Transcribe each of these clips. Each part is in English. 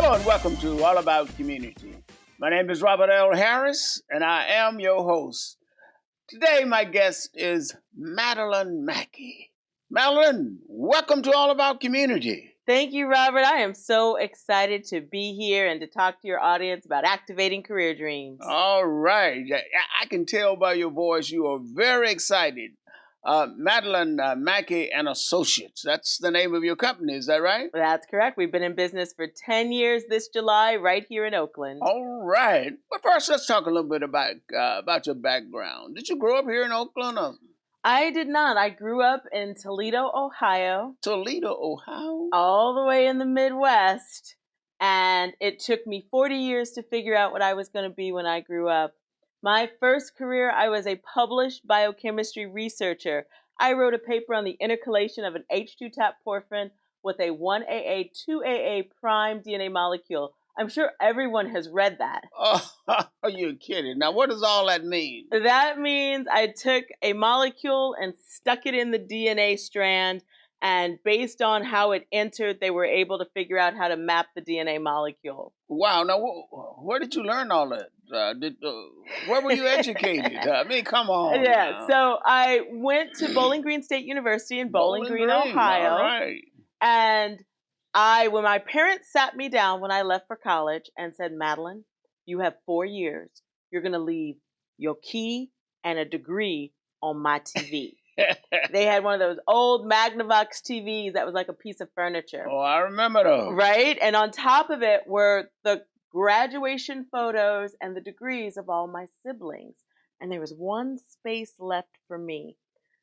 Hello and welcome to All About Community. My name is Robert L. Harris, and I am your host. Today, my guest is Madelyn Mackie. Madelyn, welcome to All About Community. Thank you, Robert. I am so excited to be here and to talk to your audience about activating career dreams. All right. I can tell by your voice you are very excited. Madelyn Mackie and Associates. That's the name of your company, is that right? That's correct. We've been in business for 10 years this July right here in Oakland. All right. But first, let's talk a little bit about your background. Did you grow up here in Oakland? Or? I did not. I grew up in Toledo, Ohio. Toledo, Ohio? All the way in the Midwest. And it took me 40 years to figure out what I was going to be when I grew up. My first career, I was a published biochemistry researcher. I wrote a paper on the intercalation of an H2-tap porphyrin with a 1AA, 2AA prime DNA molecule. I'm sure everyone has read that. Oh, are you kidding? Now, what does all that mean? That means I took a molecule and stuck it in the DNA strand, and based on how it entered, they were able to figure out how to map the DNA molecule. Wow. Now, where did you learn all that? Where were you educated? I mean, come on. Yeah, now. So I went to Bowling Green State University in Bowling Green, Ohio. All right. And when my parents sat me down when I left for college and said, Madelyn, you have 4 years. You're going to leave your key and a degree on my TV. They had one of those old Magnavox TVs that was like a piece of furniture. Oh, I remember those. Right? And on top of it were the graduation photos and the degrees of all my siblings. And there was one space left for me.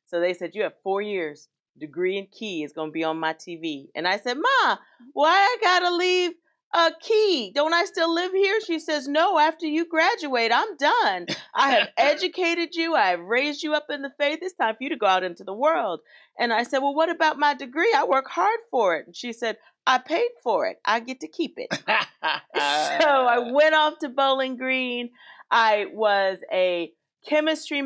So they said, you have 4 years. Degree and key is going to be on my TV. And I said, Ma, why I got to leave a key? Don't I still live here? She says, no, after you graduate, I'm done. I have educated you. I have raised you up in the faith. It's time for you to go out into the world. And I said, well, what about my degree? I work hard for it. And she said, I paid for it. I get to keep it. So I went off to Bowling Green. I was a chemistry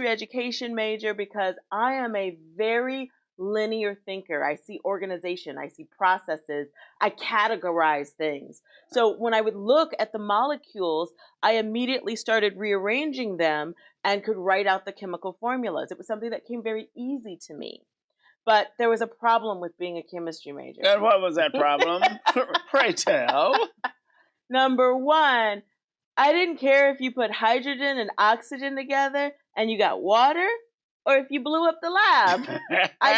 education major, because I am a very linear thinker. I see organization, I see processes, I categorize things. So when I would look at the molecules, I immediately started rearranging them and could write out the chemical formulas. It was something that came very easy to me. But there was a problem with being a chemistry major. And what was that problem? Pray tell. Number one, I didn't care if you put hydrogen and oxygen together and you got water, or if you blew up the lab.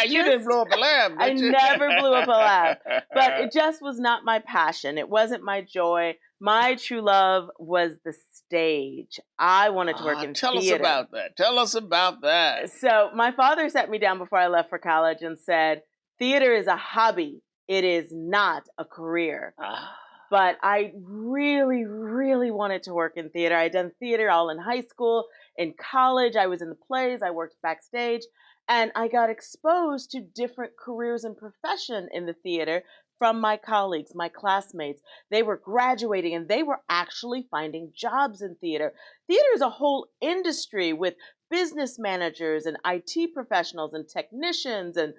You didn't blow up a lab, did you? I never blew up a lab. But it just was not my passion. It wasn't my joy. My true love was the stage. I wanted to work in theater. Tell us about that. Tell us about that. So my father sat me down before I left for college and said, theater is a hobby. It is not a career. But I really, really wanted to work in theater. I had done theater all in high school. In college, I was in the plays. I worked backstage. And I got exposed to different careers and profession in the theater from my colleagues, my classmates. They were graduating and they were actually finding jobs in theater. Theater is a whole industry with business managers and IT professionals and technicians and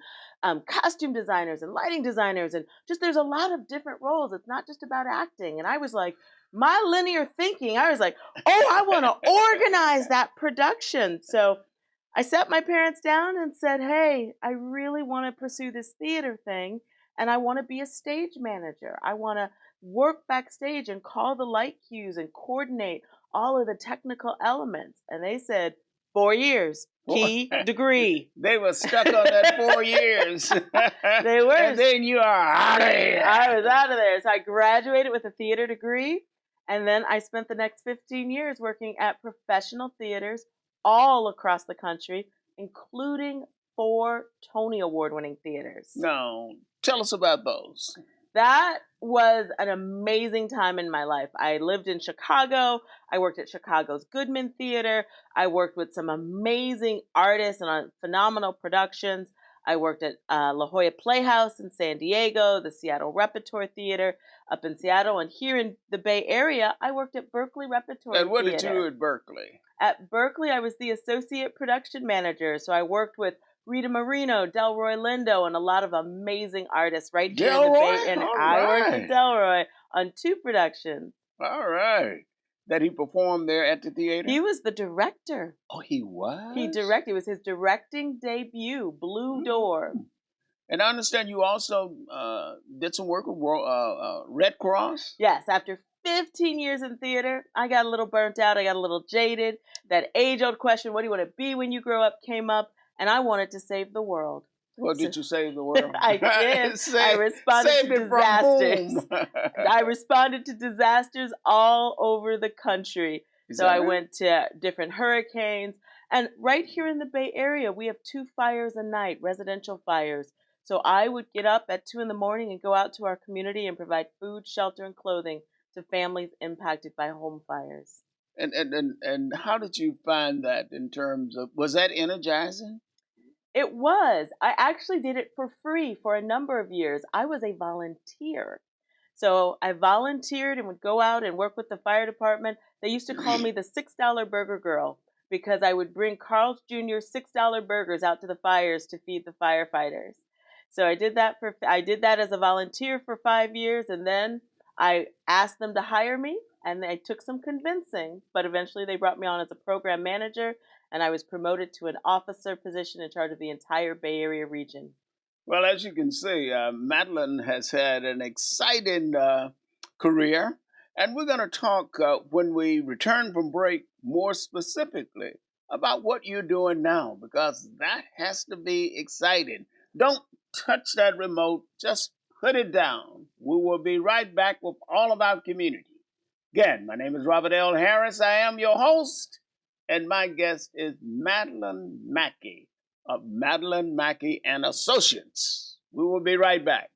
costume designers and lighting designers, and just there's a lot of different roles. It's not just about acting. And I was like, my linear thinking, I was like, oh, I want to organize that production. So I sat my parents down and said, hey, I really want to pursue this theater thing, and I want to be a stage manager. I want to work backstage and call the light cues and coordinate all of the technical elements. And they said, 4 years. Key, degree. They were stuck on that 4 years. They were. And then you are out of there. I was out of there. So I graduated with a theater degree. And then I spent the next 15 years working at professional theaters all across the country, including 4 Tony Award-winning theaters. No, tell us about those. That was an amazing time in my life. I lived in Chicago. I worked at Chicago's Goodman Theater. I worked with some amazing artists and on phenomenal productions. I worked at La Jolla Playhouse in San Diego, the Seattle Repertoire Theater up in Seattle. And here in the Bay Area, I worked at Berkeley Repertoire Theater. And what did you do at Berkeley? At Berkeley, I was the associate production manager. So I worked with Rita Moreno, Delroy Lindo, and a lot of amazing artists right here in the Bay. And I worked with Delroy on 2 productions. All right. That he performed there at the theater? He was the director. Oh, he was? He directed. It was his directing debut, Blue Door. And I understand you also did some work with Red Cross? Yes, after 15 years in theater, I got a little burnt out. I got a little jaded. That age-old question, what do you want to be when you grow up, came up, and I wanted to save the world. Well, did you save the world? I did. I responded to disasters. I responded to disasters all over the country. So I went to different hurricanes. And right here in the Bay Area, we have 2 fires a night, residential fires. So I would get up at 2 in the morning and go out to our community and provide food, shelter, and clothing to families impacted by home fires. And how did you find that in terms of, was that energizing? It was. I actually did it for free for a number of years. I was a volunteer. So I volunteered and would go out and work with the fire department. They used to call me the $6 burger girl because I would bring Carl's Jr. $6 burgers out to the fires to feed the firefighters. So I did that as a volunteer for 5 years, and then I asked them to hire me, and I took some convincing, but eventually they brought me on as a program manager, and I was promoted to an officer position in charge of the entire Bay Area region. Well, as you can see, Madelyn has had an exciting career, and we're going to talk when we return from break more specifically about what you're doing now, because that has to be exciting. Don't touch that remote, just put it down. We will be right back with all about community. Again, my name is Robert L. Harris. I am your host, and my guest is Madelyn Mackie of Madelyn Mackie and Associates. We will be right back.